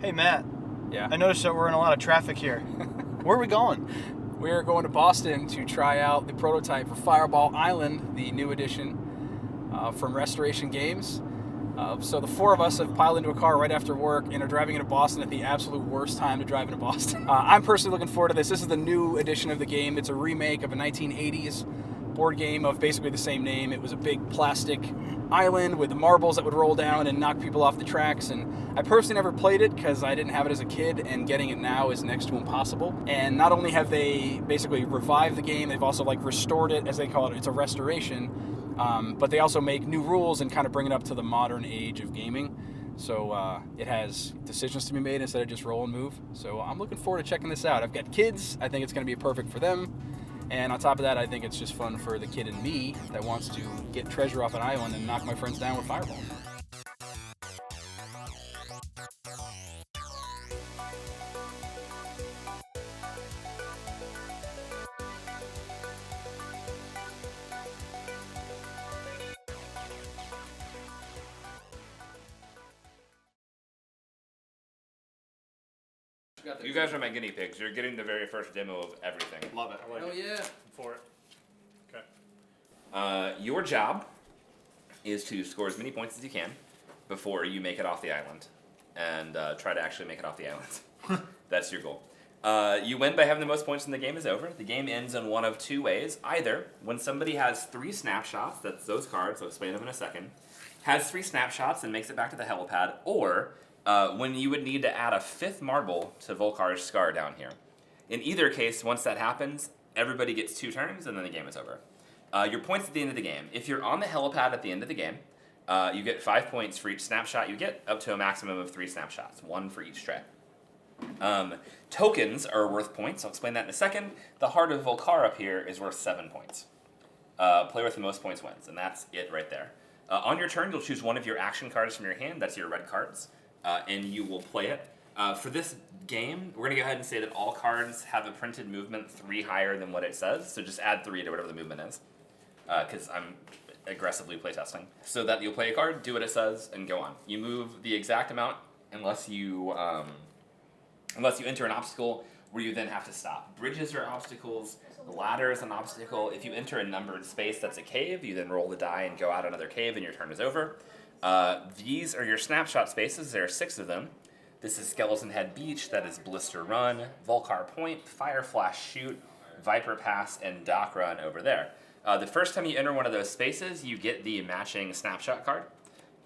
Hey, Matt. Yeah. I noticed that we're in a lot of traffic here. Where are we going? We are going to Boston to try out the prototype for Fireball Island, the new edition from Restoration Games. So the four of us have piled into a car right after work and are driving into Boston at the absolute worst time to drive into Boston. I'm personally looking forward to this. This is the new edition of the game. It's a remake of a 1980s board game of basically the same name. It was a big plastic island with marbles that would roll down and knock people off the tracks. And I personally never played it because I didn't have it as a kid, and getting it now is next to impossible. And not only have they basically revived the game, they've also restored it, as they call it. It's a restoration. But they also make new rules and kind of bring it up to the modern age of gaming. So it has decisions to be made instead of just roll and move. So I'm looking forward to checking this out. I've got kids. I think it's going to be perfect for them. And on top of that, I think it's just fun for the kid in me that wants to get treasure off an island and knock my friends down with fireballs. You guys are my guinea pigs. You're getting the very first demo of everything. Love it. I like Oh it. yeah. I'm for it. Okay. Your job is to score as many points as you can before you make it off the island, and try to actually make it off the island. That's your goal. You win by having the most points when the game is over. The game ends in one of two ways. Either when somebody has 3 snapshots, that's those cards, I'll explain them in a second, has 3 snapshots and makes it back to the helipad, or when you would need to add a 5th marble to Vul-Kar's scar down here. In either case, once that happens, everybody gets 2 turns and then the game is over. Your points at the end of the game. If you're on the helipad at the end of the game, you get 5 points for each snapshot you get, up to a maximum of 3 snapshots, 1 for each tray. Tokens are worth points. I'll explain that in a second. The Heart of Vul-Kar up here is worth 7 points. Player with the most points wins, and that's it right there. On your turn, you'll choose one of your action cards from your hand. That's your red cards. And you will play it. For this game, we're going to go ahead and say that all cards have a printed movement 3 higher than what it says, so just add 3 to whatever the movement is, because I'm aggressively playtesting. So that you'll play a card, do what it says, and go on. You move the exact amount unless you enter an obstacle where you then have to stop. Bridges are obstacles, the ladder is an obstacle. If you enter a numbered space that's a cave, you then roll the die and go out another cave and your turn is over. These are your snapshot spaces. There are 6 of them. This is Skeleton Head Beach, that is Blister Run, Vul-Kar Point, Fire Flash Chute, Viper Pass, and Dock Run over there. The first time you enter one of those spaces, you get the matching snapshot card,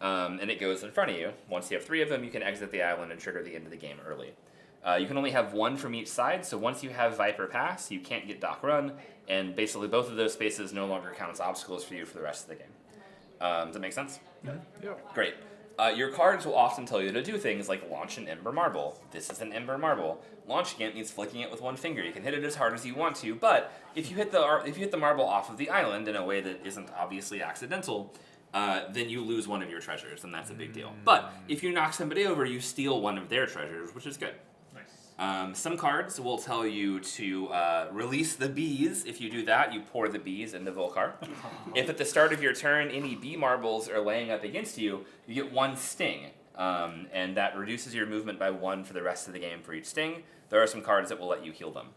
and it goes in front of you. Once you have 3 of them, you can exit the island and trigger the end of the game early. You can only have 1 from each side, so once you have Viper Pass, you can't get Dock Run, and basically both of those spaces no longer count as obstacles for you for the rest of the game. Does that make sense? Yeah. Great. Your cards will often tell you to do things like launch an Ember Marble. This is an Ember Marble. Launching it means flicking it with one finger. You can hit it as hard as you want to, but if you hit the marble off of the island in a way that isn't obviously accidental, then you lose one of your treasures, and that's a big deal. But if you knock somebody over, you steal one of their treasures, which is good. Some cards will tell you to release the bees. If you do that, you pour the bees into Vul-Kar. If at the start of your turn any bee marbles are laying up against you, you get 1 sting, and that reduces your movement by 1 for the rest of the game for each sting. There are some cards that will let you heal them.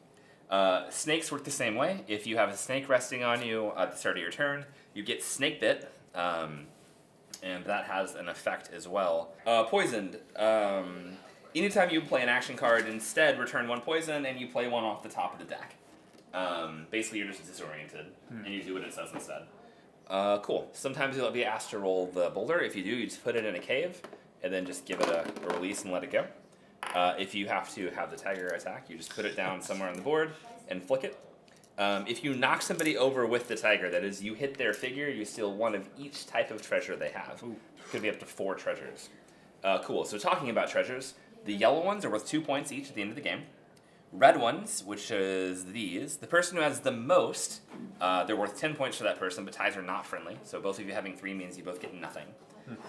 Snakes work the same way. If you have a snake resting on you at the start of your turn, you get snake bit, and that has an effect as well. Poisoned. Anytime you play an action card, instead return 1 poison, and you play 1 off the top of the deck. Basically, you're just disoriented, and you do what it says instead. Cool. Sometimes you'll be asked to roll the boulder. If you do, you just put it in a cave, and then just give it a release and let it go. If you have to have the tiger attack, you just put it down somewhere on the board and flick it. If you knock somebody over with the tiger, that is, you hit their figure, you steal 1 of each type of treasure they have. Could be up to 4 treasures. Cool. So talking about treasures, the yellow ones are worth 2 points each at the end of the game. Red ones, which is these, the person who has the most, they're worth 10 points for that person, but ties are not friendly, so both of you having 3 means you both get nothing.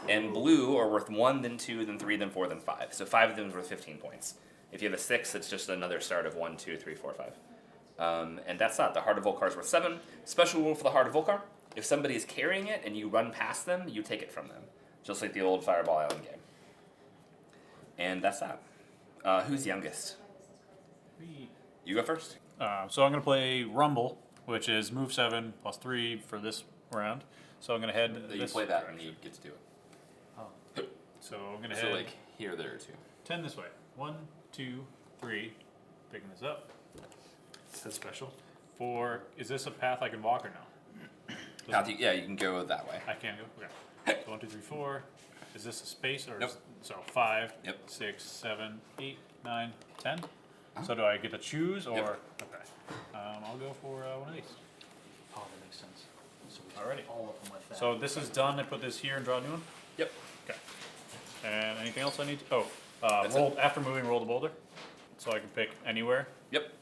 And blue are worth 1, then 2, then 3, then 4, then 5. So 5 of them is worth 15 points. If you have a 6, it's just another start of 1, 2, 3, 4, 5. And that's that. The Heart of Vul-Kar is worth 7. Special rule for the Heart of Vul-Kar: if somebody is carrying it and you run past them, you take it from them. Just like the old Fireball Island game. And that's that. Who's youngest? You go first. So I'm going to play Rumble, which is move 7 plus 3 for this round. So I'm going to head. You play that and you get to do it. So I'm going to So head like here, there, or 2. 10 this way. 1, 2, 3. Picking this up. That's special. 4. Is this a path I can walk or no? Yeah, you can go that way. I can go. Okay. So 1, 2, 3, 4. Is this a space or so 5, Yep. 6, 7, 8, 9, 10? So do I get to choose or? Yep. Okay. I'll go for one of these. Oh, that makes sense. So we Alrighty. all of them like that. So this is done. I put this here and draw a new one. Yep. Okay. And anything else I need? That's roll after moving. Roll the boulder, so I can pick anywhere. Yep.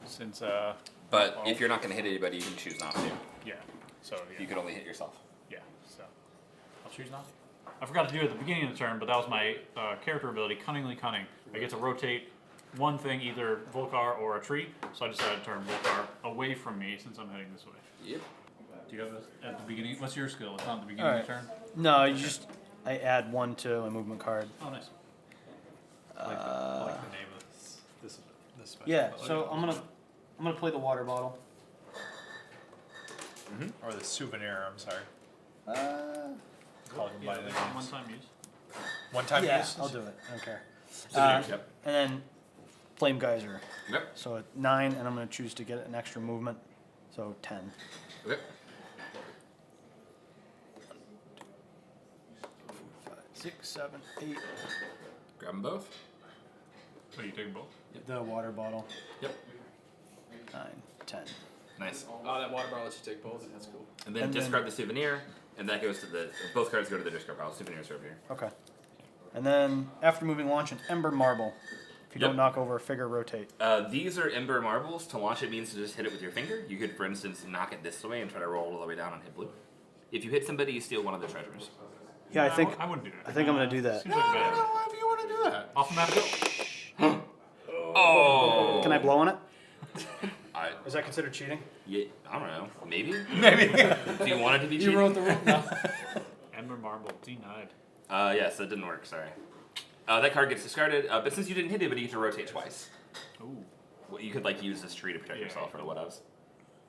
Since But if you're not going to hit anybody, you can choose not to. yeah. So yeah. You could only hit yourself. Yeah. So I'll choose not to. I forgot to do it at the beginning of the turn, but that was my character ability, Cunningly Cunning. I get to rotate one thing, either Vul-Kar or a tree. So I decided to turn Vul-Kar away from me since I'm heading this way. Yep. Do you have this at the beginning? What's your skill? It's not at the beginning of the turn. No, you just I add 1 to a movement card. Oh, nice. I like the name of this special. Yeah. So I'm gonna play the water bottle. Or the souvenir, I'm sorry. Call them by their names. One-time use. One time Yeah, use? I'll do it. I don't care. Yep. And then Flame Geyser. Yep. So at 9, and I'm gonna choose to get an extra movement. So 10. Yep. 5, 6, 7, 8. Grab them both. What are you taking both? The water bottle. Yep. 9, 10. Nice. Oh, that water bottle lets you take both. That's cool. And then And discard the souvenir, and that goes to both cards go to the discard pile. Souvenirs are over here. Okay. And then after moving, launch an Ember Marble. If you Yep. don't knock over a figure, rotate. These are Ember Marbles. To launch it means to just hit it with your finger. You could, for instance, knock it this way and try to roll all the way down and hit blue. If you hit somebody, you steal one of the treasures. Yeah, I think I wouldn't do that. I think I'm gonna do that. Seems like a bad idea. If you want to do that. Off the map go. Oh! Can I blow on it? I, Is that considered cheating? yeah, I don't know. Maybe? Maybe. Do you want it to be cheating? the rule. No. Ember Marble denied. Yes, that didn't work, sorry. That card gets discarded, but since you didn't hit it, but you get to rotate twice. Ooh. Well, you could, like, use this tree to protect Yeah. yourself or what else.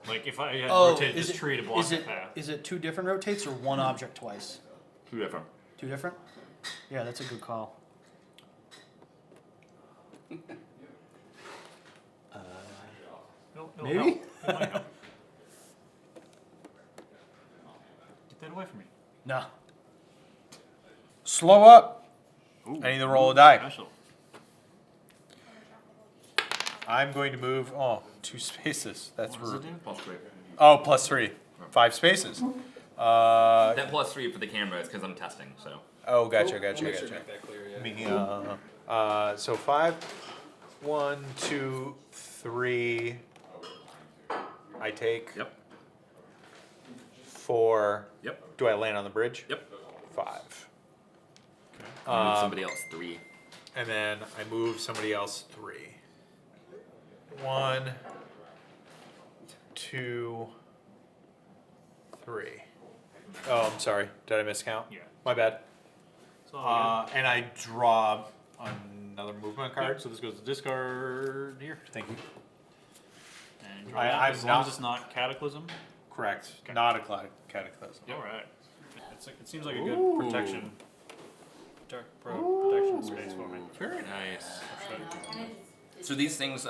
Like if I had Oh, rotated this tree to block is the it path. is it 2 different rotates or one object twice? 2 different. 2 different? Yeah, that's a good call. It'll Maybe? help. It might help. Get that away from me. No. Slow up. Ooh. I need to roll a die. Special. I'm going to move, 2 spaces. That's What does it rude. do? Plus 3. Oh, plus 3. 5 spaces. That plus 3 for the camera is because I'm testing, so. Oh, gotcha, We'll gotcha, make sure gotcha. to make that clear, yeah. Me, so 5. 1, 2, 3. I take Yep. 4. Yep. Do I land on the bridge? Yep. 5. Move somebody else 3. And then I move somebody else 3. 1, 2, 3. Oh, I'm sorry. Did I miscount? Yeah. My bad. It's all And I draw another movement good. card. Yep, so this goes to discard here. Thank you. And draw I- that, I'm as long as not- it's not Cataclysm. Correct. Not a cataclysm. All right. It seems like a good protection. Protection space for me. Very nice. So these things,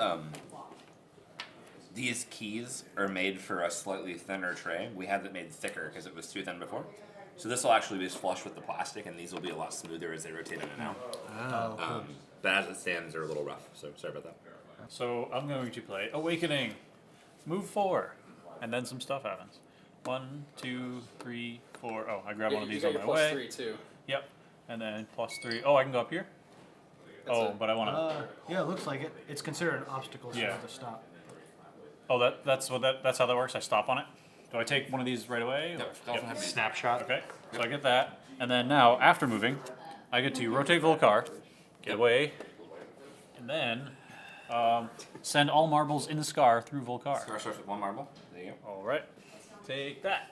these keys are made for a slightly thinner tray. We had it made thicker because it was too thin before. So this will actually be flush with the plastic, and these will be a lot smoother as they rotate in and out. But as it stands, they're a little rough, so sorry about that. So I'm going to play Awakening. Move 4. And then some stuff happens. 1, 2, 3, 4. Oh, I grab one of You these got on your my plus way. 3 too. Yep. And then +3. Oh, I can go up here? That's Oh, it. but I want to. Yeah, it looks like it. It's considered an obstacle, so you Yeah. have to stop. Oh, that's how that works. I stop on it. Do I take one of these right away? Yep, doesn't have to be- Snapshot. Okay. So I get that, and then now after moving, I get to rotate Vul-Kar, get away, and then send all marbles in the scar through Vul-Kar. Scar starts with 1 marble. There you All right. Take that.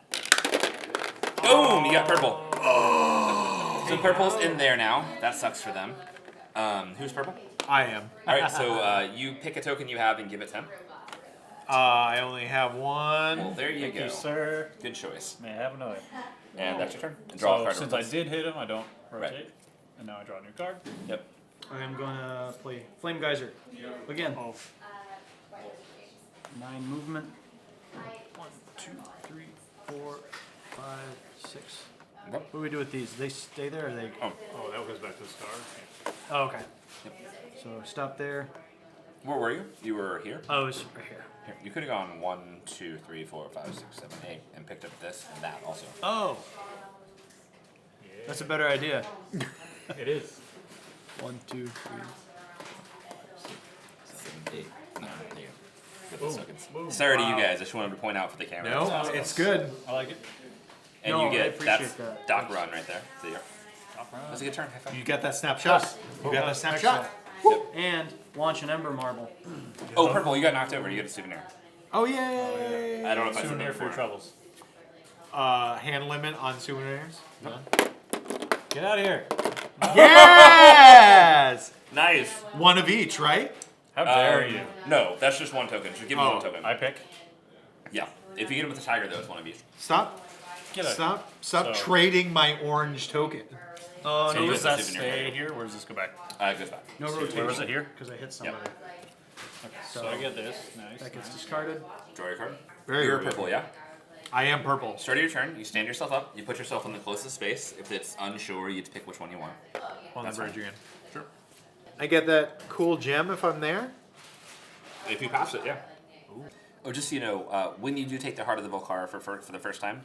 go. Boom! You got purple. So purple's in there now. That sucks for them. Who's purple? I am. All right, so you pick a token you have and give it to him. I only have one. Well, there you Thank go. you, sir. Good choice. May I have another? And that's your turn. And draw a So card. since over I this. did hit him, I don't rotate. Right. And now I draw a new card. Yep. I am going to play Flame Geyser. Again. Oh, 9 movement. 1, 2, 3, 4, 5, 6. Okay. What do we do with these? Do they stay there or they? Oh, oh, that goes back to the star. Oh, okay. So stop there. where were you? You were here? Oh, it's right here. Here. You could have gone 1, 2, 3, 4, 5, 6, 7, 8, and picked up this and that also. Oh, that's a better idea. It is. 1, 2, 3. 8, 9, there you go. Boom. Seconds. Boom. Sorry to you Wow. guys. I just wanted to point out for the camera. No, it's good. I like it. And No, you I get appreciate that's that. Doc Run right there. See ya. Top round. That's a good turn. High five. You got that snapshot. You got that snapshot. And launch an Ember Marble. Oh, purple. You got knocked over. You get a souvenir. Oh yeah. I don't know if I said Souvenir that for your before. troubles. Hand limit on souvenirs. Get out of here. Yes. Nice. One of each, right? How dare you? No, that's just one token. Just give me Oh, one token. I pick. Yeah. If you get him with the tiger, though, it's one of each. Stop. Get out. Stop So- trading my orange token. Oh, So So you does get the that souvenir stay card. here? Where does this go back? It goes back. no So rotation. Where was it here? Because I hit somebody. Okay, so I get this. Nice. That gets nice. discarded. Draw your card. Very You're good. purple, yeah? I am purple. Start of your turn. You stand yourself up. You put yourself in the closest space. If it's unsure, you pick which one you want. On That's that bridge fine. again. Sure. I get that cool gem if I'm there. If you pass it, yeah. Oh, just so you know, when you do take the heart of the Vul-Kar for the first time,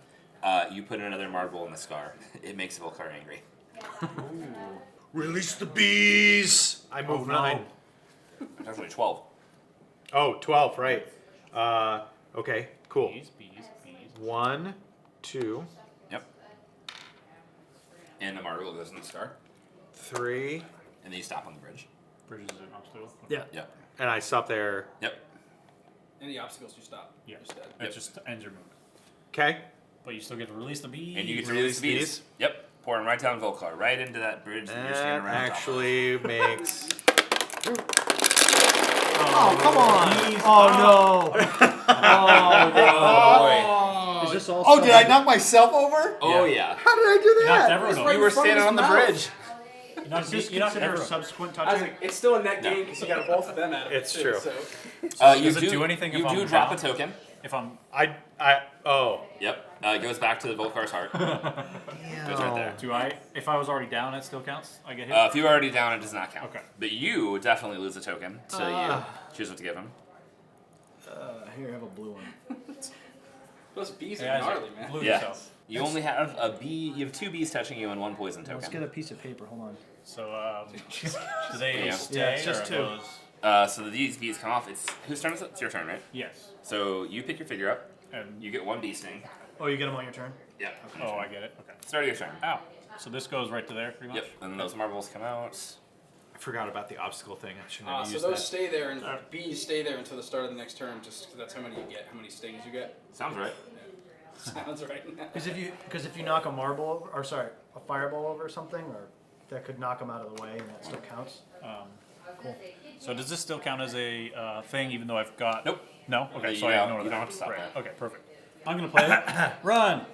you put another marble in the scar. It makes the Vul-Kar angry. Release the bees. I move 9. It's actually 12. Oh, 12, right. Okay, cool. Bees, bees, bees. 1, 2, Yep. And the marble goes in the scar. 3, And then you stop on the bridge. Bridge is an obstacle. Yeah. Yep. and I stop there. Yep. Any obstacles you stop. Yeah. Instead. That Yep. just ends your move. Okay. But you still get to release the bee. And you get to Release release the these? bees. Yep. Pour them right down Vul-Kar, right into that bridge that you're standing That around top of. actually makes. Oh, come on. Oh, no. Is this all Oh, did I stuff- knock myself over? Oh, yeah. How did I do You knocked that? everyone over. You were standing on the bridge. You knocked, Is this you knocked considered everyone. subsequent I was touching? like, it's still a net gain because you got both of them out of It's it. true. So. You Does it do anything if You I'm do drop a down? token. If I'm, Oh. Yep. It goes back to the Vul-Kar's heart. Goes right there. if I was already down, it still counts? I get hit? If you're already down, it does not count. Okay. But you definitely lose a token, so you choose what to give him. Here, I have a blue one. Those bees Yeah, are gnarly, man. blew Yeah. yourself. You only have a bee. You have 2 bees touching you and 1 poison token. Let's get a piece of paper. Hold on. So, do they Yeah. stay Yeah, it's just or are 2. those... So these bees come off. It's whose turn is it? It's your turn, right? Yes. So you pick your figure up. And You get 1 bee sting. Oh, you get them on your turn? Yeah. oh, I get it. Okay. Start of your turn. Ow. So this goes right to there, pretty much? Yep. And then those marbles come out. I forgot about the obstacle thing. I shouldn't have So used those that. stay there, and bees stay there until the start of the next turn, just 'cause that's how many you get, how many stings you get. Sounds right. Sounds right. Because if you knock a marble over, or sorry, a fireball over or something, or that could knock them out of the way, and that still counts. Cool. So does this still count as a thing, even though I've got... Nope. No? Okay, You so I don't- ignore you that. don't have to stop right. that. Okay, perfect. I'm going to play it. Run!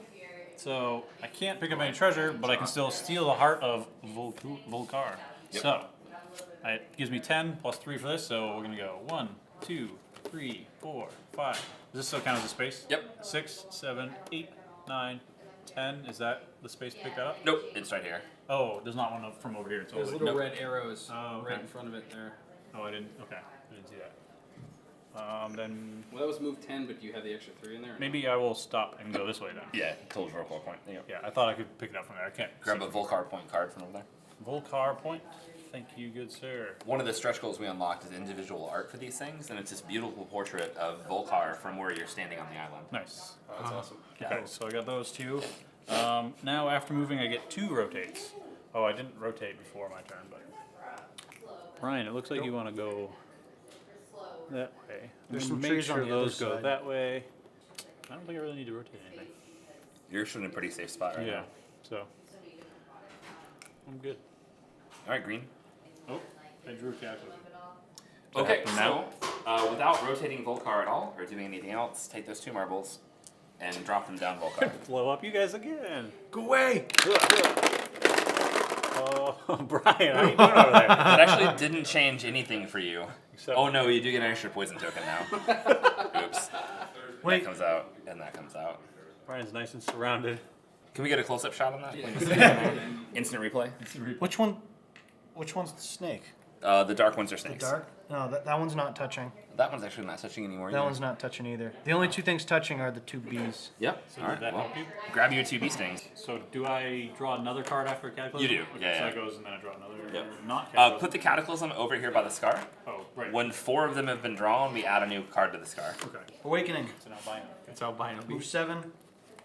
So I can't pick up any treasure, but I can still steal the heart of Vul-Kar. Yep. So it gives me 10 plus 3 for this, so we're going to go 1, 2, 3, 4, 5. Does this still count as a space? Yep. 6, 7, 8, 9, 10. Is that the space to pick that up? Nope. It's right here. Oh, there's not one from over here. It's There's over little Nope. red arrows Oh, okay. right in front of it there. Oh, I didn't. Okay, I didn't see that. Then Well, that was move 10, but do you have the extra 3 in there? or no? maybe I will stop and go this way then. Yeah. Told you for a point. There you go. Yeah, I thought I could pick it up from there. I can't. Grab a Vul-Kar point card from over there. Vul-Kar point. Thank you, good sir. One of the stretch goals we unlocked is individual art for these things, and it's this beautiful portrait of Vul-Kar from where you're standing on the island. Nice. Oh, that's awesome. Okay, so I got those 2. Now after moving, I get 2 rotates. Oh, I didn't rotate before my turn, but Brian, it looks like you want to go that way. There's I'm some gonna trees on make the sure other those go side. that way. I don't think I really need to rotate anything. You're actually in a pretty safe spot right Yeah, now. so I'm good. All right, green. Oh, I drew Cataclysm. Okay, From so without rotating Vul-Kar at all or doing anything else, take those 2 marbles and drop them down Vul-Kar. Blow up you guys again. Go away! Oh, Brian, how you doing over there? That actually didn't change anything for you. Except Oh no, you do get an extra poison token now. Oops. Wait. That comes out, and that comes out. Brian's nice and surrounded. Can we get a close-up shot on that, please? Instant replay. Which one? Which one's the snake? The dark ones are The snakes. dark? No, that one's not touching. That one's actually not touching anymore. That either. one's not touching either. The only 2 things touching are the 2 bees. Yep. All right. Did that Well, help you? grab your 2 bee stings. So do I draw another card after Cataclysm? You do, Okay, yeah, so yeah. that goes and then I draw another. Yep. Not Cataclysm. Put the Cataclysm over here by the scar. Oh, right. When 4 of them have been drawn, we add a new card to the scar. Okay. Awakening. So now Brian. That's albino Move beast. 7.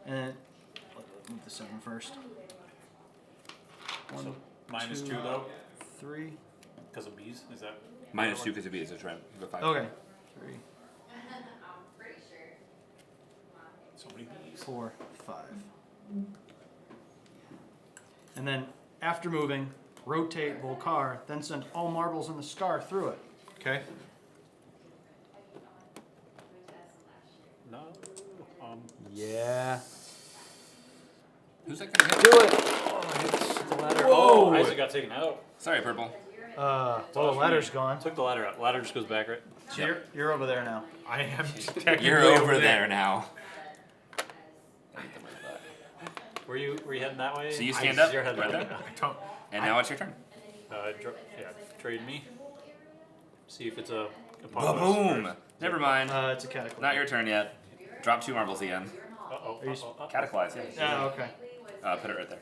And move the 7 first. 1, Minus 2 2, though, 3. because of bees. Is that? Minus 2 because of bees. That's right. Go 5. Okay. 3, So many bees. 4, 5. And then after moving, rotate Vul-Kar, then send all marbles in the scar through it. Okay. No. Yeah. Who's that going to hit? Do it! The ladder. Whoa! Oh, Isaac got taken out. Sorry, Purple. Well, the ladder's gone. Took the ladder out. Ladder just goes back, right? So you're over there now. I am technically You're over there now. Were you heading that way? So you stand up You're heading right that there. way. And now it's your turn. Trade me. See if it's a. Boom! Never mind. It's a cataclysm. Not your turn yet. Drop 2 marbles again. Uh-oh. Cataclysm. Yeah. Oh, okay. Put it right there.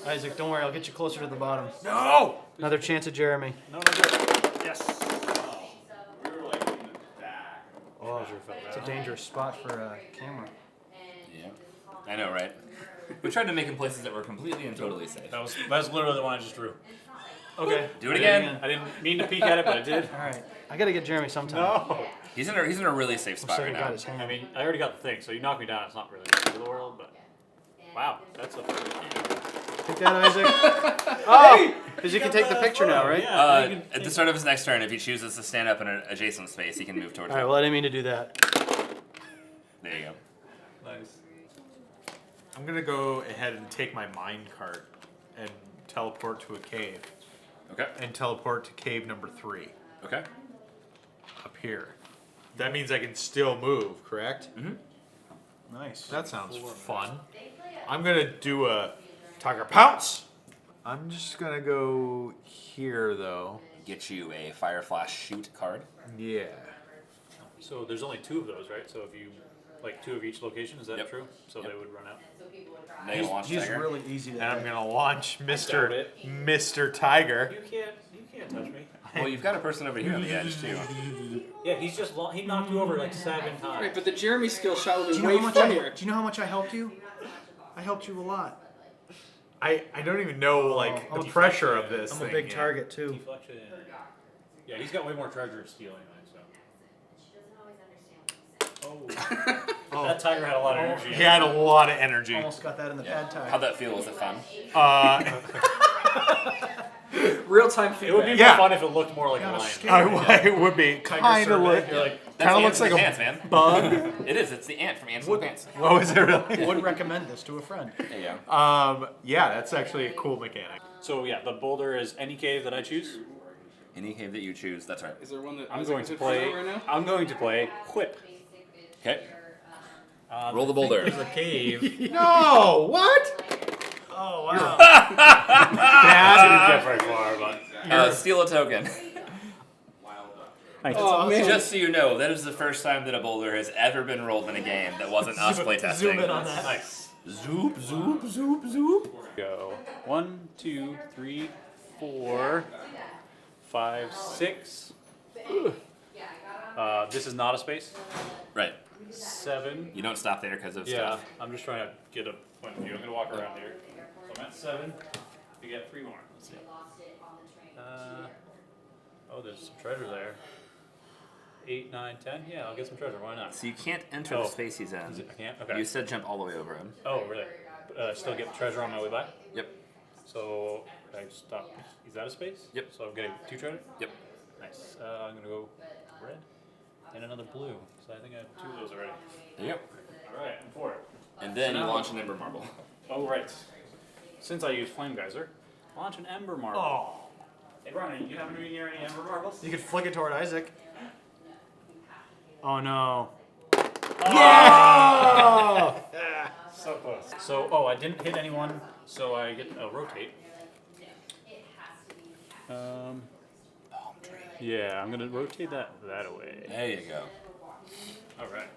Isaac, don't worry. I'll get you closer to the bottom. No! Another chance at Jeremy. No. Yes. Oh, it's a dangerous spot for a camera. Yeah. I know, right? We tried to make him places that were completely and totally safe. That's literally the one I just drew. Okay. Do it again. I didn't mean to peek at it, but I did. All right. I gotta get Jeremy sometime. No. He's in a really safe spot Looks like right I now. got his hand. I mean, I already got the thing, so you knock me down. It's not really the end of the world, but wow, that's a. Take that, Isaac. Oh! Because you can take the picture now, right? Yeah. At the start of his next turn, if he chooses to stand up in an adjacent space, he can move towards All right. it. Well, I didn't mean to do that. There you go. Nice. I'm gonna go ahead and take my mind cart and teleport to a cave. Okay. And teleport to cave number 3 Okay. up here. That means I can still move, correct? Mm-hmm. Nice. That sounds fun. I'm gonna do a tiger pounce. I'm just gonna go here though. Get you a Fire Flash Shoot card. Yeah. So there's only 2 of those, right? So if you like 2 of each location, is that Yep. true? So Yep. they would run out. Now you launch He's Tiger. really easy to And I'm hit. gonna launch doubt Mr. it. Mr. Tiger. You can't touch me. Well, you've got a person over here on the edge too. Yeah, he knocked you over like 7 times. Right, but the Jeremy skill shot would Do be you know way how much funnier. Do you know how much I helped you? I helped you a lot. I don't even know like I'm the a- pressure of this I'm thing. a big yet. target too. Deflection. Yeah, he's got way more treasure to steal anyway. So. Oh. That tiger had a lot of energy. He had a lot of energy. Almost got that in the pad tag. How'd that feel? Was it fun? Real-time It would be feedback. Yeah. more fun if it looked more like a Kinda lion. scary. It would be kind of look. You're like, That's the looks ant like in a the pants, man. bug. It is. It's the ant from Ants in the Pants. Oh, is it really? Would recommend this to a friend. There you go. Yeah, that's actually a cool mechanic. so yeah, the boulder is any cave that I choose. Any cave that you choose, that's right. Is there one that I'm Isaac going is to in front of play. right now? I'm going to play Whip. Okay. Roll the boulder. There's a cave. No, what? Oh wow. Didn't get very far, but Steal a token. Oh, man. Just so you know, that is the first time that a boulder has ever been rolled in a game that wasn't us playtesting. Zoom in on that. nice. Zoop, zoop, zoop, zoop. Go 1, 2, 3, 4, 5, 6. This is not a space. Right. 7. You don't stop there because of Yeah, stuff. I'm just trying to get a point of view. I'm gonna walk around here. So I'm at 7. We get 3 more. Let's see. Oh, there's some treasure there. 8, 9, 10. Yeah, I'll get some treasure. Why not? So you can't enter Oh. the space he's in. I can't. Okay. You said jump all the way over him. Oh, really? Still get treasure on my way back. Yep. So I stop. Is that a space? Yep. So I'm getting 2 treasure? Yep. Nice. I'm going to go red and another blue. So I think I have 2 of those already. There you go. Alright, I'm for it. And then you now- launch an Ember Marble. Oh, right. Since I use Flame Geyser, launch an Ember Marble. Oh. Hey, Brian, you happen to be near any Ember Marbles? You could flick it toward Isaac. Oh no. So close. So, I didn't hit anyone, so I get a rotate. Yeah, I'm gonna rotate that away. There you go. All right.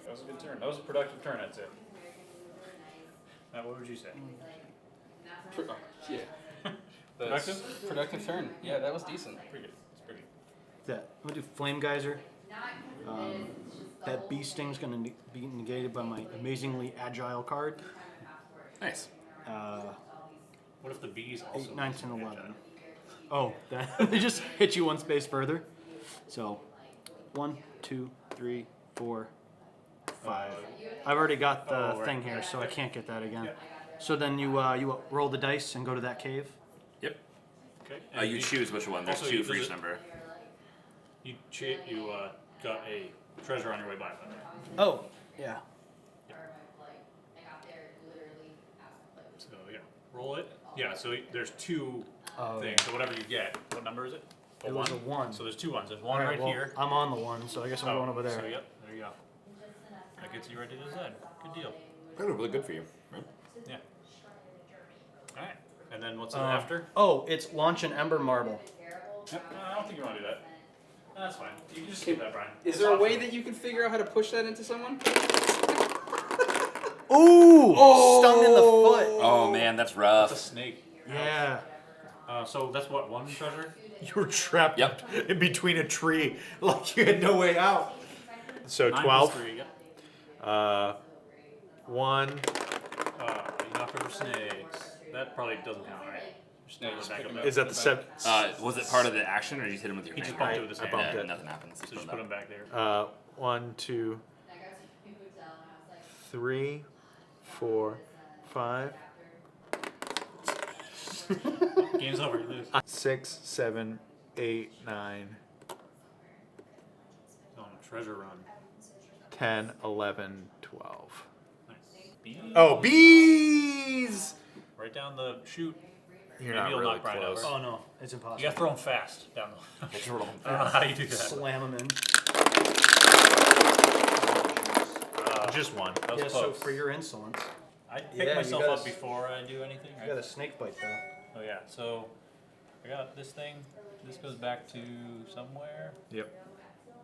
That was a good turn. That was a productive turn, I'd say. Now, what would you say? Yeah. Productive? Productive turn. Yeah, that was decent. Pretty good. It's pretty good. That I'm gonna do Flame Geyser. That bee sting's gonna be negated by my amazingly agile card. Nice. What if the bees also? 8, 9, 10, 11. Oh, that they just hit you 1 space further. So 1, 2, 3, 4, 5. I've already got the thing here, so I can't get that again. So then you roll the dice and go to that cave. Yep. Okay. You choose which one. There's Also, 2 for each number. You got a treasure on your way by. Oh, yeah. So yeah, roll it. Yeah. So there's 2 things. So whatever you get, what number is it? It was a 1. So there's 2 ones. There's one All right well, here. I'm on the 1, so I guess I'm going over there. So yep, there you go. That gets you ready to decide. Good deal. That would be really good for you, right? Yeah. All right. And then what's after? Oh, it's launch an Ember Marble. I don't think you want to do that. That's fine. You can just skip that, Brian. Is there a way that you can figure out how to push that into someone? Ooh! Stung in the foot. Oh man, that's That's a rough. snake. Yeah. So that's what, 1 treasure? You were trapped Yep. in between a tree, like you had no way out. So 9 12. plus 3, yep. 1. You knocked over snakes. That probably doesn't count, right? Snakes back up there. Is that the 7? Was it part of the action, or you just hit him with your He hand? just bumped it with his hand. bumped Yeah, it. nothing happens. So just put him back there. 1, 2, 3, 4, 5, Game's over. You lose. 6, 7, 8, 9, On a treasure run. 10, 11, 12. Nice. Bees. Oh, bees! Right down the chute. You're Maybe not you'll really knock Brian close. over. Oh no, it's You impossible. gotta throw him fast down the. It's rolling. I don't know how you do that. Slam him in. Just 1. That was Yeah, so close. for your insolence, I pick Yeah, you myself gotta up s- before I do anything, you right? got a snake bite though. Oh yeah, so I got this thing. This goes back to somewhere. Yep.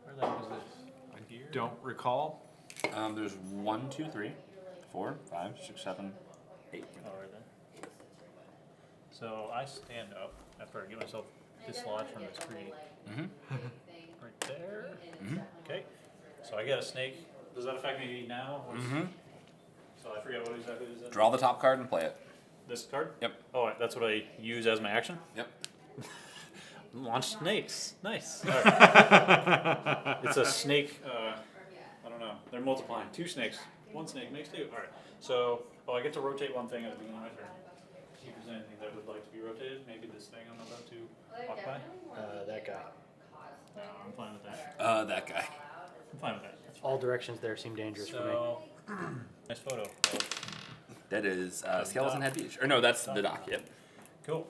Where the heck is this? Right here? Don't recall. There's 1, 2, 3, 4, 5, 6, 7, 8. Oh, right there. So I stand up after I get myself dislodged from this tree. Right there. Okay. So I get a snake. Does that affect me now? So I forget what exactly is that. Draw the top card and play it. This card? Yep. Oh, that's what I use as my action? Yep. Launch snakes. Nice. All right. It's a snake. I don't know. They're multiplying. 2 snakes. 1 snake makes 2. All right. So, I get to rotate 1 thing at the beginning of my turn. See if there's anything that would like to be rotated. Maybe this thing I'm about to walk by. That guy. No, I'm fine with that. That guy. I'm fine with that. That's fine. All directions there seem dangerous for me. So, nice photo. That is Skeleton Head Beach. Or no, that's the dock. Yep. Cool.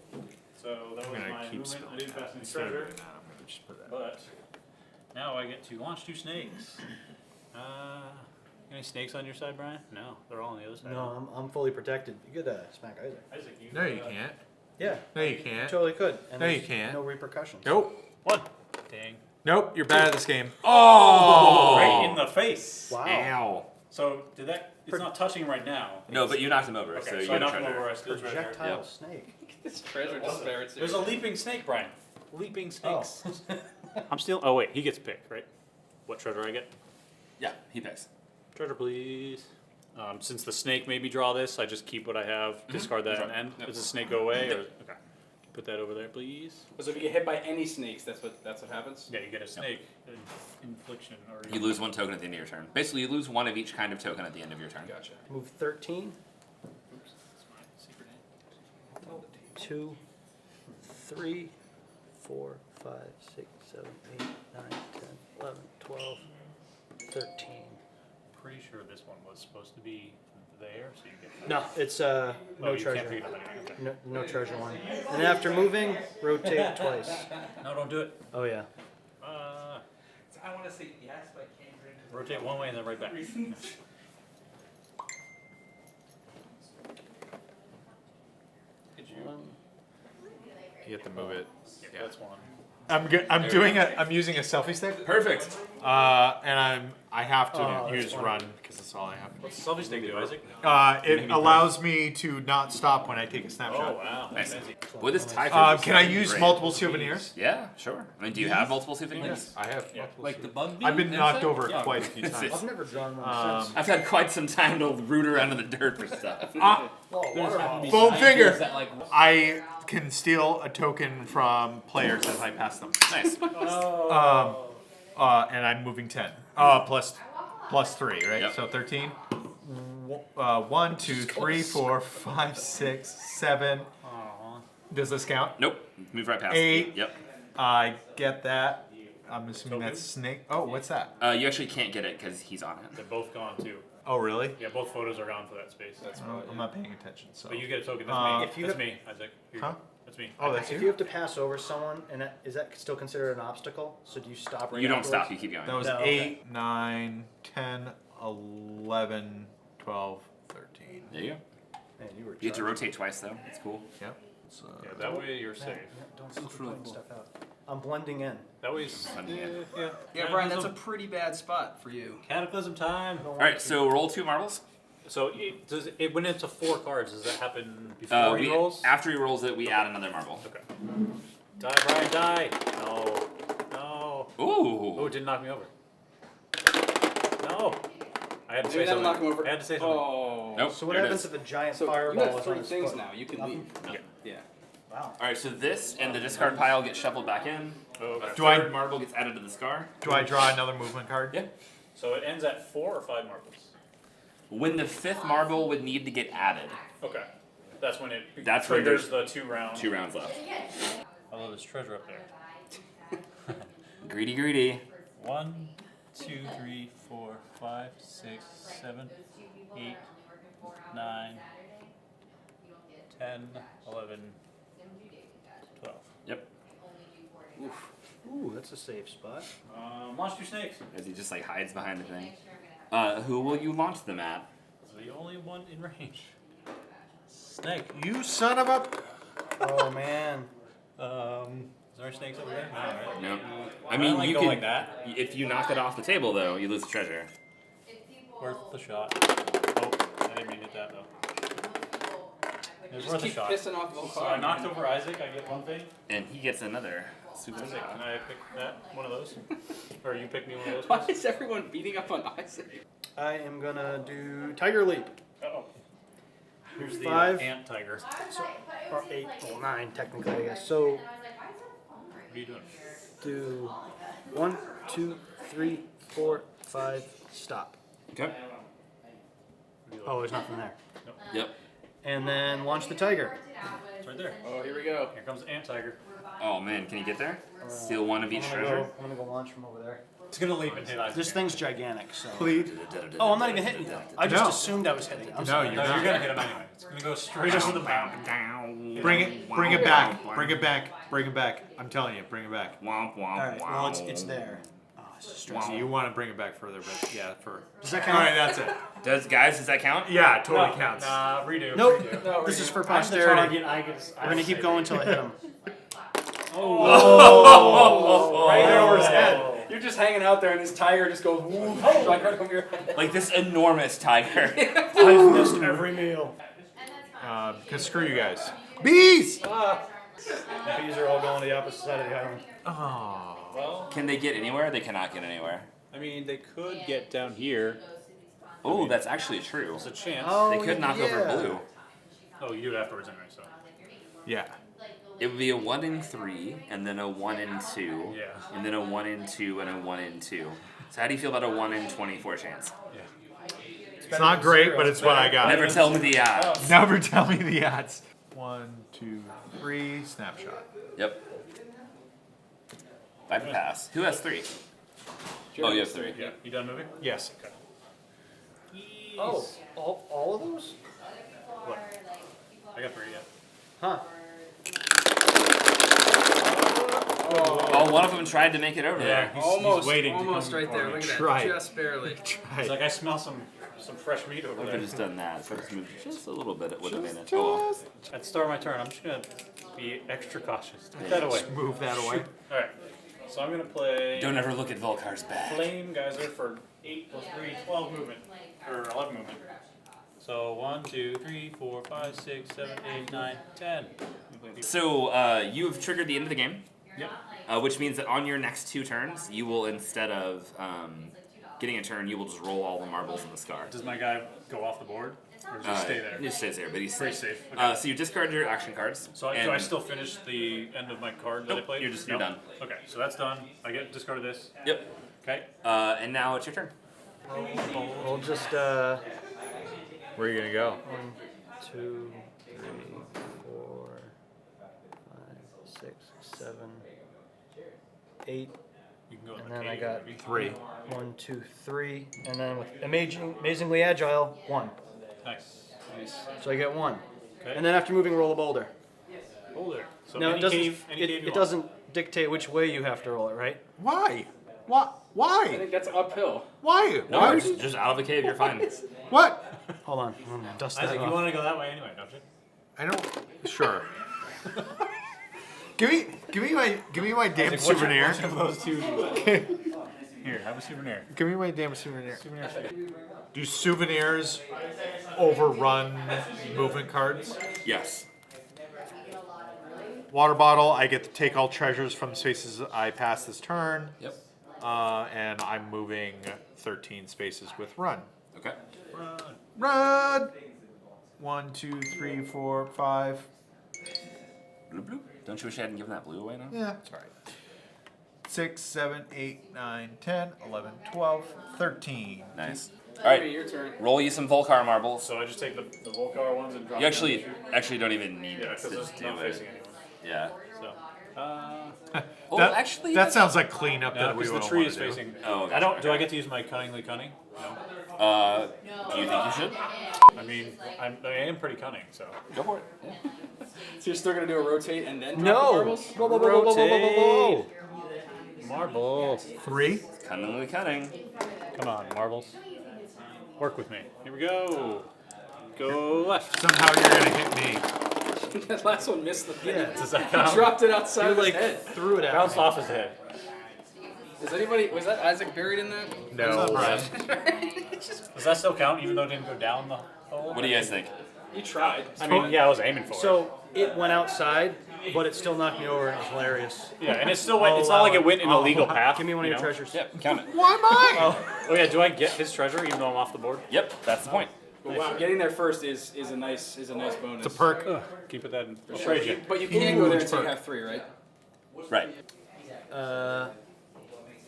So that was I'm gonna my keep movement. I spelling didn't that. pass any Instead of treasure. doing that, I'm gonna just put that. But now I get to launch 2 snakes. Any snakes on your side, Brian? No, they're all on the other side. No, I'm fully protected. You could smack Isaac. Isaac, you. No, you can't. Yeah, No, you can't. totally could. And No, you there's can't. No repercussions. Nope. 1. Dang. Nope. You're bad at this game. Right in the face. Wow. Ow. So did that? It's not touching him right now. No, but you knocked him over, Okay, so so you I got a knocked him treasure. over. I steal treasure. Projectile Yep. snake. This treasure disparity. There's a leaping snake, Brian. Leaping Oh. snakes. I'm still. Oh wait, he gets picked, right? What treasure I get? Yeah, he picks. Treasure, please. Since the snake made me draw this, I just keep what I have, discard that, That's and right. end. Yep. Does the snake go away? Or, okay. Put that over there, please. So if you get hit by any snakes, that's what happens. Yeah, you get a snake infliction, or You lose 1 token at the end of your turn. Basically, you lose 1 of each kind of token at the end of your turn. Gotcha. Move 13. Oops, that's my secret name. 2, 3, 4, 5, 6, 7, 8, 9, 10, 11, 12, 13. Pretty sure this one was supposed to be there, so you get. No, it's Oh, no you can't treasure. pick it up anyway. Okay. No treasure one. And after moving, rotate twice. No, don't do it. Oh yeah. I want to say yes, but I can't drink. Rotate one way and then right back. You have to move it. Yeah, that's one. I'm using a selfie stick. Perfect. And I have to Oh, that's use funny. run because that's all I have. What's the selfie stick do, Isaac? It allows me to not stop when I take a Oh, snapshot. wow. Nice. Fancy. With this tiger. Can I use multiple souvenirs? Yeah, sure. I mean, do you have multiple souvenirs? I have. Yeah. Like the bug I've been knocked over Yeah. quite a few It's- times. I've never drawn one since. I've had quite some time to root around in the dirt for stuff. Foam finger. That, like, I can steal a token from players as I pass them. Nice. And I'm moving 10. Plus 3, right? Yep. So 13. 1, 2, 3, 4, 5, 6, 7. Does this count? Nope. Move right past. 8. Yep. I get that. I'm assuming that's snake. Oh, what's that? You actually can't get it because he's on it. They're both gone too. Oh, really? Yeah, both photos are gone for that space. I'm not paying attention. So. But you get a token. That's me. If you That's have- me, Isaac. Here you Huh? go. That's me. Oh, that's If you. you have to pass over someone, and is that still considered an obstacle? So do you stop right You don't afterwards? stop. You keep going. That was No, okay. 8, 9, 10, 11, 12, 13. There you go. Man, you were You have to charged. rotate twice though. It's cool. Yep. So, Yeah, that way you're safe. Don't stop pointing stuff out. I'm blending in. That way's yeah. yeah, Brian, that's a pretty bad spot for you. Cataclysm time. All right, so roll 2 marbles. So it went into 4 cards. Does that happen before he rolls? After he rolls it, we add another marble. Okay. Die, Brian, die. No. No. Ooh. Oh, it didn't knock me over. No. I had to say Maybe that'll something. knock him over. I had to say something. Oh. Nope. So what there it happens is. if the giant So you fireball have is on 3 his things foot? now. You can Nothing? leave. Yeah. Wow. All right, so this and the discard pile get shuffled back in. Oh, okay. A Do I- third marble gets added to the scar. do I draw another movement card? Yeah. So it ends at 4 or 5 marbles. When the 5th marble would need to get added. Okay. That's when it That's when triggers the 2 rounds. 2 rounds left. I love this treasure up there. Greedy, greedy. 1, 2, 3, 4, 5, 6, 7, 8, 9, 10, 11, 12. Yep. Ooh, that's a safe spot. Launch 2 snakes. As he just like hides behind the thing. Who will you launch them at? The only one in range. Snake. You son of a. Oh man. Is there snakes over there? No, right? No. I I mean, like you go can. like that. If you knock it off the table, though, you lose the treasure. Worth the shot. Oh, I didn't mean to hit that though. It was Just worth a keep shot. pissing off Vul-Kar. So I knocked over Isaac. I get one thing. And he gets another super Isaac, shot. can I pick that one of those? Or you pick me one of those? Why please? is everyone beating up on Isaac? I am gonna do Tiger Leap. Uh-oh. Here's the 5. ant tiger. Or 8, well 9 technically, I guess. So What are you doing? do 1, 2, 3, 4, 5, stop. Okay. Oh, there's nothing there. Yep. And then launch the tiger. It's right there. Oh, here we go. Here comes the ant tiger. Oh man, can you get there? Steal one of each I'm treasure. gonna go launch from over there. It's gonna leap and hit Isaac. This thing's gigantic, so. Please. Oh, I'm not even hitting. I just No. assumed I was hitting. I'm No, sorry. you're No, not. you're gonna hit him anyway. It's gonna go straight into the mouth. Bring it back. Bring it back. Bring it back. I'm telling you, bring it back. Womp womp. All right. Well, it's there. Oh, it's just stressing. So you want to bring it back further, but yeah, for. Does that All right, count? that's it. Does that count? Yeah, it totally counts. Nah, redo. Nope. Redo. No, This is for I'm the posterity. target. We're gonna keep going until I hit him. right over his head. You're just hanging out there, and this tiger just goes woof, like right over your head. Like this enormous tiger. I've missed every meal. Because screw you guys. Bees! The bees are all going to the opposite side of the island. Oh. Well, Can they get anywhere? They cannot get anywhere. I mean, they could get down here. Oh, that's actually true. There's a chance. Oh, They could knock over blue. Oh, you do it afterwards anyway, so. Yeah. It would be a 1 in 3, and then a 1 in 2, Yeah. and then a 1 in 2, and a 1 in 2. So how do you feel about a 1 in 24 chance? It's not great, but it's what I got. Never tell me the odds. Never tell me the odds. 1, 2, 3. Snapshot. Yep. I pass. Who has 3? Oh, you have 3. Yeah. You done moving? Yes. Oh, all of those? What? I got 3, yeah. Huh. Oh, one of them tried to make it over there. He's waiting almost to come right there. for me. Look at Try. that, just barely. It's like I smell some fresh meat over I could there. have just done that. If I just moved just a little bit, it would have made it. Oh, well. At the start of my turn, I'm just gonna be extra cautious. Put that away. Move that away. All right. So I'm gonna play Don't ever look at Vul-Kar's back. Flame Geyser for 8 plus 3, 12 movement or 11 movement. So 1, 2, 3, 4, 5, 6, 7, 8, 9, 10. So you have triggered the end of the game. Yep. Which means that on your next 2 turns, you will, instead of getting a turn, you will just roll all the marbles in the scar. Does my guy go off the board or does he stay there? He stays there, but he's Pretty safe. safe. Okay. So you discard your action cards. So do I still finish the end of my card that I Nope, played? you're done. Okay, so that's done. I get discarded this. Yep. Okay. And now it's your turn. We'll just, Where are you gonna go? 1, 2, 3, 4, 5, 6, 7, 8. You can go in And the then I cave, got maybe. 3. 1, 2, 3. And then with amazingly agile, 1. Nice. So I get 1. Okay. And then after moving, roll a boulder. Boulder. So Now, any it doesn't, cave, any cave you it want. doesn't dictate which way you have to roll it, right? Why? I Why? think that's uphill. Why? No, Why? just out of the cave, you're fine. What? Hold on. I'm gonna dust that Isaac, you off. want to go that way anyway, don't you? I don't. Sure. give me my damn Isaac, souvenir. Which of those two? Here, have a souvenir. Give me my damn souvenir. Souvenir for you. Do souvenirs overrun movement cards? Yes. Water bottle. I get to take all treasures from spaces I pass this turn. Yep. And I'm moving 13 spaces with run. Okay. Run. 1, 2, 3, 4, 5. Bloop, bloop. Don't you wish I hadn't given that blue away now? Yeah, it's alright. 6, 7, 8, 9, 10, 11, 12, 13. Nice. All Okay, right. your turn. Roll you some Vul-Kar marbles. So I just take the Vul-Kar ones and drop You them. actually don't even need Yeah, to because it's do not it. facing anyone. Yeah. So. Oh, that, actually, that sounds like cleanup No, that we because the won't tree wanna is do. facing. Oh, I don't. gotcha. Do I get to use my cunningly cunning? No. Do you think you should? I mean, I am pretty cunning, so. Go for it. Yeah. So you're still gonna do a rotate and then drop the No! marbles? Whoa, whoa, whoa, whoa, whoa, whoa, whoa. Marbles. 3. Cunningly cunning. Come on, marbles. Work with me. Here we go. Go left. Somehow you're gonna hit me. That last one missed the thing. Yeah. Does that He count? dropped it outside You of his like head. threw it at Bounced me. off his head. Was that Isaac buried in that? No. Does that still count, even though it didn't go down the hole? What do you guys think? You tried. I mean, yeah, I was aiming for it. So it went outside, but it still knocked me over and it was hilarious. Yeah, and it still went. I'll It's not allow like it it. went in a legal path. Give me one of you your know? treasures. Yep, count it. Why am I? Oh yeah, do I get his treasure even though I'm off the board? Yep, that's the point. But wow, getting there first is a nice bonus. It's a perk. Keep it that. I'll But trade you, you. but you can't go there Huge until you perk. have 3, right? Right.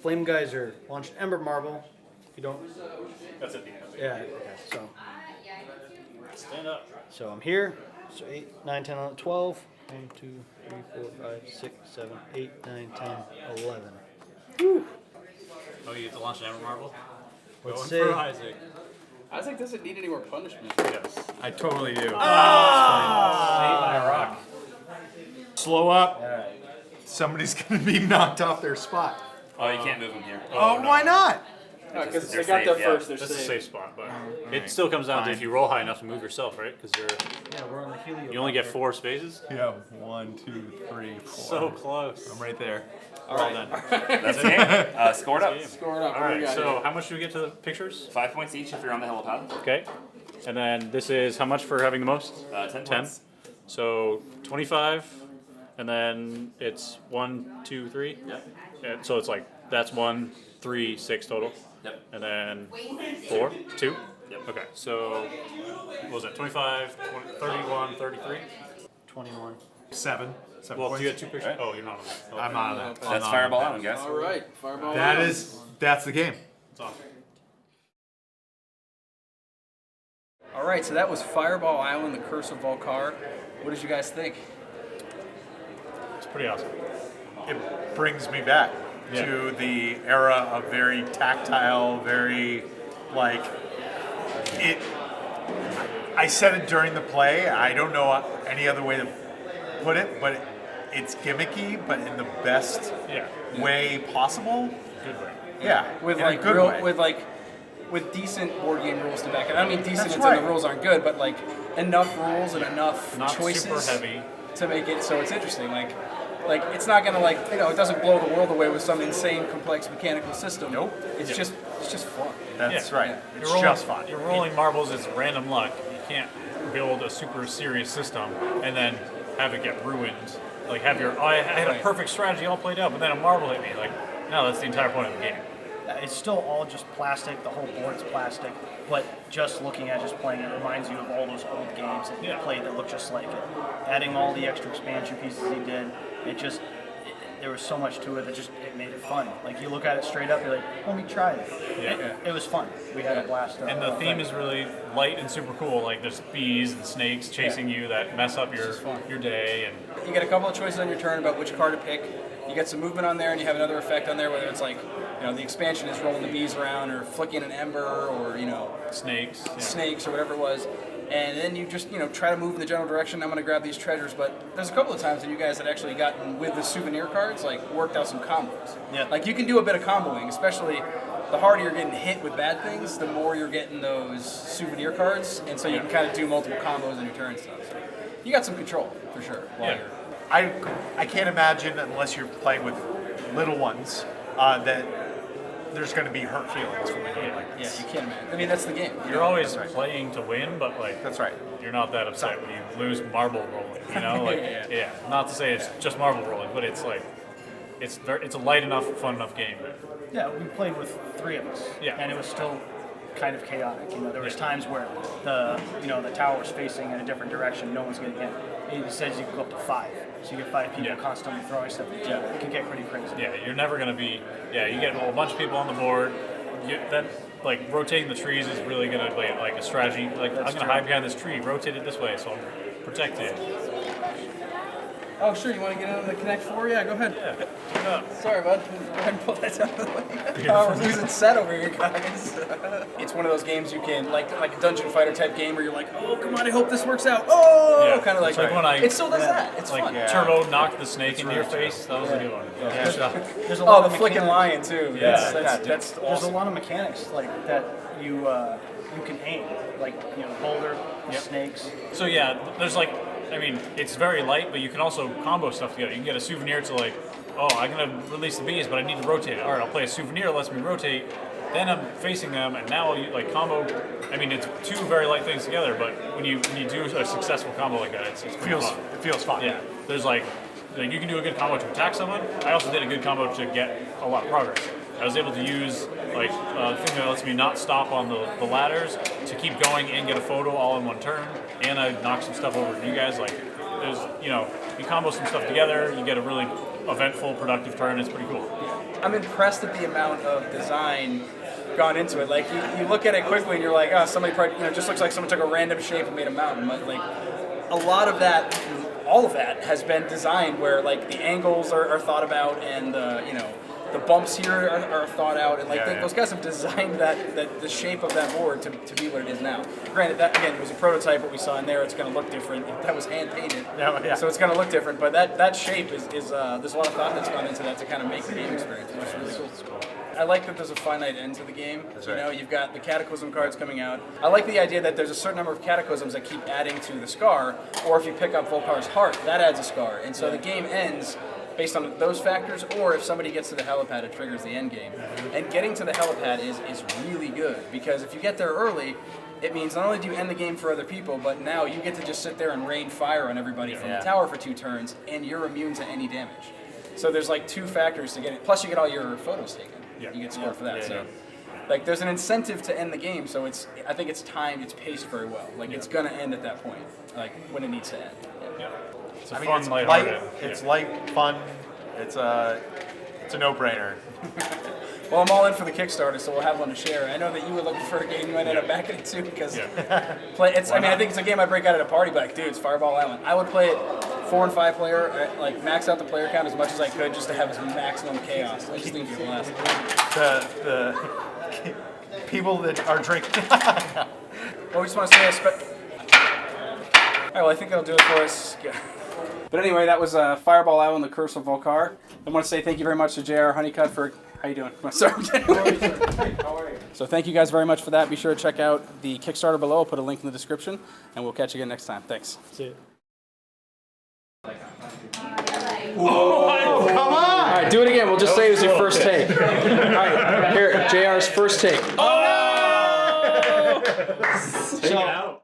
Flame Geyser. Launch an Ember Marble. You don't. That's at the end. Yeah, okay. Stand up. So I'm here. So 8, 9, 10, 11, 12. 1, 2, 3, 4, 5, 6, 7, 8, 9, 10, 11. Oh, you get to launch an Ember Marble? Let's Going see. for Isaac. Isaac doesn't need any more punishment. Yes. I totally do. Eight by a rock. Slow up. Somebody's gonna be knocked off their spot. Oh, you can't move him here. Oh, no. why not? Because They're they got there safe, yeah. first, they're That's a safe. safe spot, but it still comes down to if you roll high enough to move yourself, right? Because Yeah, we're on the helio. you only get 4 spaces. Yeah. 1, 2, 3, 4. So close. I'm right there. All right. That's the game. Score it up. Score it up. All What do you right. got So here? how much do we get to the pictures? 5 points each if you're on the helipad. Okay. And then this is how much for having the most? 10 10. points. So 25, and then it's 1, 2, 3. Yep. And so it's like that's 1, 3, 6 total, Yep. and then 4, 2. Yep. Okay. So what was that? 25, 20, 31, 33. 21. 7. 7 Well, points. do you get 2 pictures? Right. Oh, you're not on that. I'm on that. That's Fireball Island, guys. All right. Fireball. That's the game. It's awesome. All All right, so that was Fireball Island, The Curse of Vul-Kar. What did you guys think? It's pretty awesome. It brings me back to the era of very tactile, very like it. I said it during the play. I don't know any other way to put it, but it's gimmicky, but in the best way possible. Good way. Yeah, With in a like good real, way. with decent board game rules to back it. I don't mean decent That's until right. the rules aren't good, but like enough rules and enough Not choices super heavy. to make it so it's interesting. Like it's not gonna it doesn't blow the world away with some insane complex mechanical system. Nope. It's just fun. That's Yeah. right. Yeah. It's You're just fun. You're rolling marbles. It's random luck. You can't build a super serious system and then have it get ruined. Like have I had a Right. perfect strategy all played out, but then a marble hit me. Like no, that's the entire point of the game. It's still all just plastic. The whole board's plastic. But just looking at just playing it reminds you of all those old games that you played that look just like it. Adding all the extra expansion pieces he did, there was so much to it that it made it fun. Like you look at it straight up, you're like, let me try it. It was fun. We had a blast. And the theme is really light and super cool. Like there's bees and snakes chasing you that mess up your day. And You get a couple of choices on your turn about which card to pick. You get some movement on there, and you have another effect on there, whether it's like, the expansion is rolling the bees around, or flicking an ember, or snakes. Yeah. snakes, or whatever it was. And then you just try to move in the general direction. I'm going to grab these treasures, but there's a couple of times that you guys had actually gotten with the souvenir cards, like worked out some combos. Yeah. Like you can do a bit of comboing, especially the harder you're getting hit with bad things, the more you're getting those souvenir cards, and so you can kind of do multiple combos in your turn and stuff. So you got some control for sure. While I can't imagine unless you're playing with little ones that there's going to be hurt feelings from a game like this. you can't imagine. I mean, that's the game. You're always That's right. playing to win, but like That's right. you're not that upset when you lose marble rolling. You know, like Not to say it's just marble rolling, but it's like it's a light enough, fun enough game. Yeah, we played with three of us. Yeah. And it was still kind of chaotic. There was times where the tower was facing in a different direction. No one's getting hit. It says you can go up to 5, so you get 5 people constantly throwing stuff at you. It can get pretty crazy. Yeah, you're never gonna be. Yeah, you get a bunch of people on the board. Rotating the trees is really gonna be like a strategy. Like I'm gonna hide behind this tree, rotate it this way, so I'm protected. Oh, sure. You want to get in the Connect 4? Yeah, go ahead. Yeah. Sorry, bud. Go ahead and pull that out of the way. We're losing set over here, guys. It's one of those games you can, like a Dungeon Fighter type game where you're like, oh, come on, I hope this works out. Oh, Yeah. kind of like It's like when it still does that. It's fun. Turbo knocked the snake into your face. That was a good one. There's a lot Oh, the of flicking mechanics. lion too. Yeah. That's There's awesome. a lot of mechanics like that you can aim, like boulder, snakes. So yeah, there's it's very light, but you can also combo stuff together. You can get a souvenir to I'm gonna release the bees, but I need to rotate it. All right, I'll play a souvenir that lets me rotate. Then I'm facing them, and now you combo. I mean, it's two very light things together, but when you do a successful combo like that, it's pretty fun. It feels fun. Yeah, there's you can do a good combo to attack someone. I also did a good combo to get a lot of progress. I was able to use a thing that lets me not stop on the ladders to keep going and get a photo all in one turn, and I knocked some stuff over to you guys. There's you combo some stuff together, you get a really eventful, productive turn. It's pretty cool. I'm impressed at the amount of design gone into it. Like you look at it quickly and you're like, oh, somebody probably, it just looks like someone took a random shape and made a mountain. But like a lot of that, all of that has been designed where like the angles are thought about and the bumps here are thought out, and those guys have designed that the shape of that board to be what it is now. Granted, that again was a prototype. What we saw in there, it's going to look different. That was hand painted, so it's going to look different. But that shape is there's a lot of thought that's gone into that to kind of make the game experience. It's really cool. I like that there's a finite end to the game. That's right. You've got the Cataclysm cards coming out. I like the idea that there's a certain number of Cataclysms that keep adding to the scar, or if you pick up Vul-Kar's heart, that adds a scar. And so the game ends based on those factors, or if somebody gets to the helipad, it triggers the end game. And getting to the helipad is really good, because if you get there early, it means not only do you end the game for other people, but now you get to just sit there and rain fire on everybody from the tower for 2 turns, and you're immune to any damage. So there's 2 factors to get it. Plus you get all your photos taken. Yeah. You get scored for that. So there's an incentive to end the game, so I think it's timed, it's paced very well. It's gonna end at that point, when it needs to end. Yeah. It's a I mean, fun, it's lighthearted. light. It's light, fun. It's a no-brainer. Well, I'm all in for the Kickstarter, so we'll have one to share. I know that you would like prefer a game you might end up backing it too because I think it's a game I'd break out at a party, but like, dude, it's Fireball Island. I would play it 4 and 5 player, like max out the player count as much as I could just to have as maximum chaos. I just think it'd be a blast. The people that are drinking. Well, we just want to say all right, well, I think that'll do it for us. Yeah. But anyway, that was Fireball Island, the Curse of Vul-Kar. I want to say thank you very much to JR Honeycutt for... How you doing? Sorry. So thank you guys very much for that. Be sure to check out the Kickstarter below. I'll put a link in the description, and we'll catch you again next time. Thanks. See you. Come on! All right, do it again. We'll just say it was your first take. All right, here, JR's first take. Take it out.